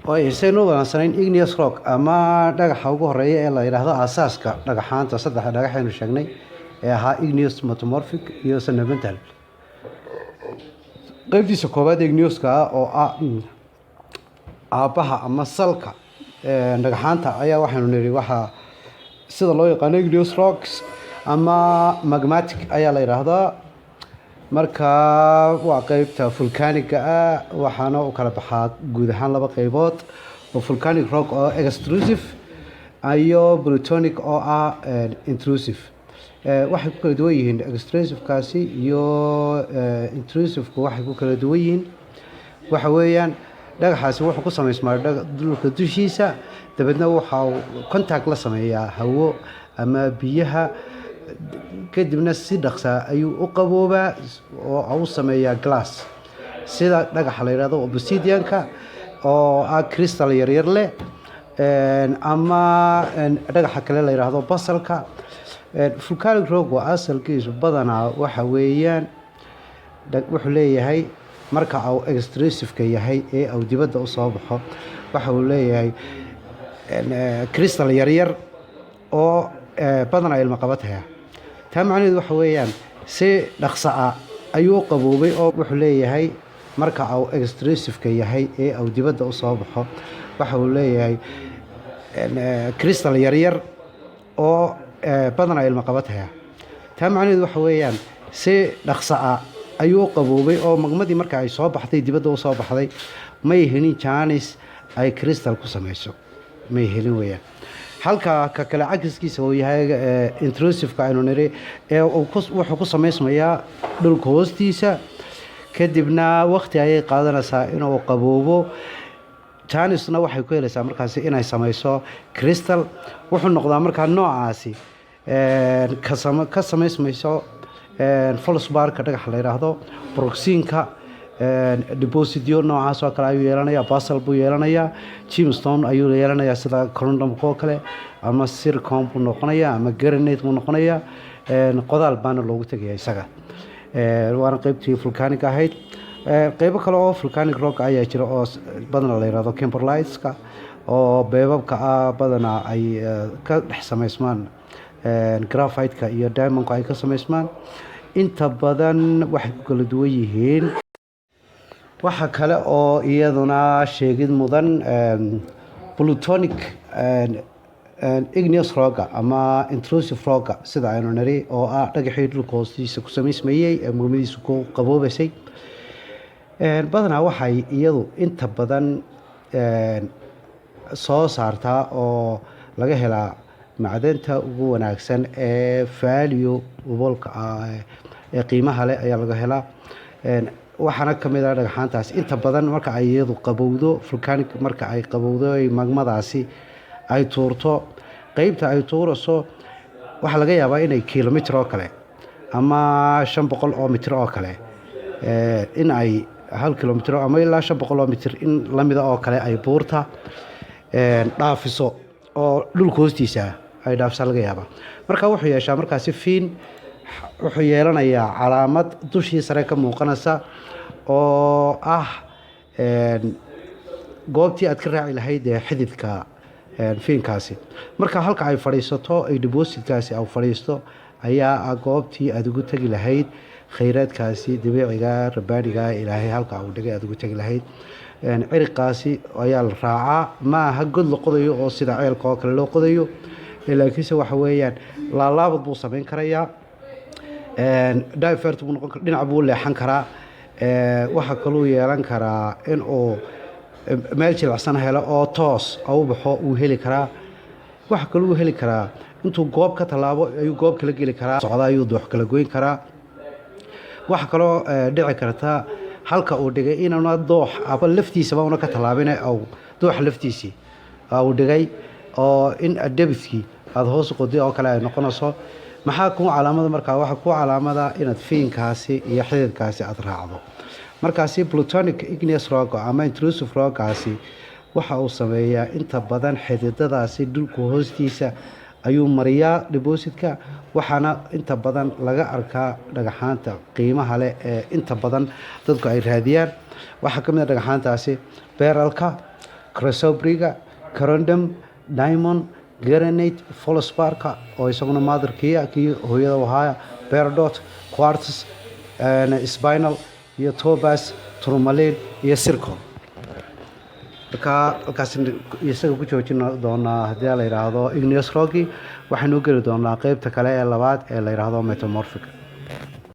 oo aysan u wanaagsaneyn igneous rock ama dhagaxa ugu horeeya ee la yiraahdo aasaaska dhagaxaanta saddex dhagaxaynu sheegnay ee ahaa igneous metamorphic iyo sedimental qaybtiisa koowaad igneouska oo aabaha ama salka dhagaxaanta ayaa waxaanu niri waxa sida loo yaqaan igneous rocks ama magmatic ayaa la yiraahdaa marka waa qaybta volcanic waxaana u kala baxaa guud ahaan laba qaybood oo volcanic rock oo extrusive iyo plutonic oo intrusive waxay ku kala duwan yihiin extrusive kaasi iyo intrusive waxay ku kala duwan yihiin waxa weeyaan dhagaxaasi wuxuu ku sameysmaa dhulka dushiisa dabadna waxa uu contact la sameeyaa hawo ama biyaha kadibna si dhaqsa ayuu u qaboobaa oo uu sameeyaa glass sida dhagaxa la yiraahdo obsidianka oo crystal yar yar leh ama dhagaxa kale la yiraahdo basalka volcanic rock waa asalkiisu badanaa waxa weeyaan wuxuu leeyahay marka uu extrusive yahay ee uu dibadda u soo baxo waxa uu leeyahay crystal yar yar oo badanaa ilma qabataya taa macnaheedu waxa weeyaan si dhaqso ayuu qaboobay oo wuxuu leeyahay marka uu extrusive yahay ee uu dibadda u soo baxo waxa uu leeyahay crystal yar yar oo badanaa ilma qabataya taa macnaheedu waxa weeyaan si dhaqso ayuu qaboobay oo magmadii marka ay soo baxday dibadda u soo baxday may helin chance ay crystal ku sameyso may helin weeyaan halka ka kale cagiskiisa uu yahay intrusive aynu niri ee wuxuu ku sameysmayaa dhulka hoostiisa kadibna waqti ayay qaadanaysaa inuu qaboobo janisna waxay ku helaysaa markaasi inay sameyso crystal wuxuu noqdaa markaa noocaasi ka sameysmayso feldspar-ka dhagaxa la yiraahdo broxinka deposityo noocaas oo kale ayuu yeelanayaa basal buu yeelanayaa gemstone ayuu yeelanayaa sida corundumka oo kale ama zircon buu noqonayaa ama granite buu noqonayaa qodaal baana loogu tagayaa isaga waana qaybtii volcanic ahayd qaybo kale oo volcanic rock ayaa jira oo badanaa la yiraahdo kimberliteska oo beebabka badanaa ay ka dhex sameysmaan graphite-ka iyo diamond-ka ay ka sameysmaan inta badan waxay ku kala duwan yihiin waxa kale oo iyaduna sheegid mudan plutonic igneous rock ama intrusive rock sida aynu niri oo dhagaxii dhulka hoostiisa ku sameysmayay ee magmadiisu ku qaboobaysay badanaa waxay iyadu inta badan soo saartaa oo laga helaa macdanta ugu wanaagsan ee valuable-ka ee qiimaha leh ayaa laga helaa waxaana ka mid dhagaxaantaas inta badan marka ay iyadu qabowdo volcanic marka ay qabowdo magmadaasi ay tuurto qaybta ay tuurayso waxa laga yaabaa inay kilomitir oo kale ama 500 oo mitir oo kale in ay 1 kilomitir ama ilaa 500 oo mitir in lamida oo kale ay buurta dhaafiso oo dhulka hoostiisa ay dhaafsan laga yaabaa marka wuxuu yeeshaa markaasi fiin wuxuu yeelanayaa calaamad dushii sare ka muuqanaysa oo goobtii aad ka raaci lahayd xididka fiinkaasi marka halka ay fadhiisato ay depositkaasi ay fadhiisto ayaa goobtii aad ugu tagi lahayd khayraadkaasi dabiiciga rabbaaniga ilaahay halka uu dhigay aad ugu tagi lahayd ciriqaasi ayaa la raacaa ma aha god la qodayo oo sida ceelka oo kale loo qodayo laakiinse waxa weeyaan laalaabad buu sameyn karayaa divert buu noqon karaa dhinac buu leexan karaa waxa kaloo yeelan karaa in uu meel jilicsan helo oo toos u baxo uu heli karaa waxa kaloo heli karaa intuu goob ka talaabo ayuu goob kala geli karaa socda ayuu doox kala goyn karaa waxa kaloo dhici karta halka uu dhigay inuu doox aba laftiisaba una ka talaabin oo doox laftiisii uu dhigay oo in adabski aad hoos qoday oo kale ay noqonayso maxaa ku calaamada markaa waxa ku calaamada inaad fiinkaasi iyo xididkaasi aad raacdo markaasi plutonic igneous rock ama intrusive rockkaasi waxa uu sameeyaa inta badan xididadaasi dhulka hoostiisa ayuu mariyaa depositka waxaana inta badan laga arkaa dhagaxaanta qiimaha leh ee inta badan dadku ay raadiyaan waxa kamid ah dhagaxaantaasi beeralka chrysobriga, corundum, diamond, granite, feldspar oo isaguna motherkiia kii hooyada u ahaa, peridot, quartz, spinel iyo topaz, tourmaline iyo zircon. marka halkaas isaga ku joojin doonaa haddii la yiraahdo igneous rock waxaanu geli doonaa qaybta kale ee labaad ee la yiraahdo metamorphic.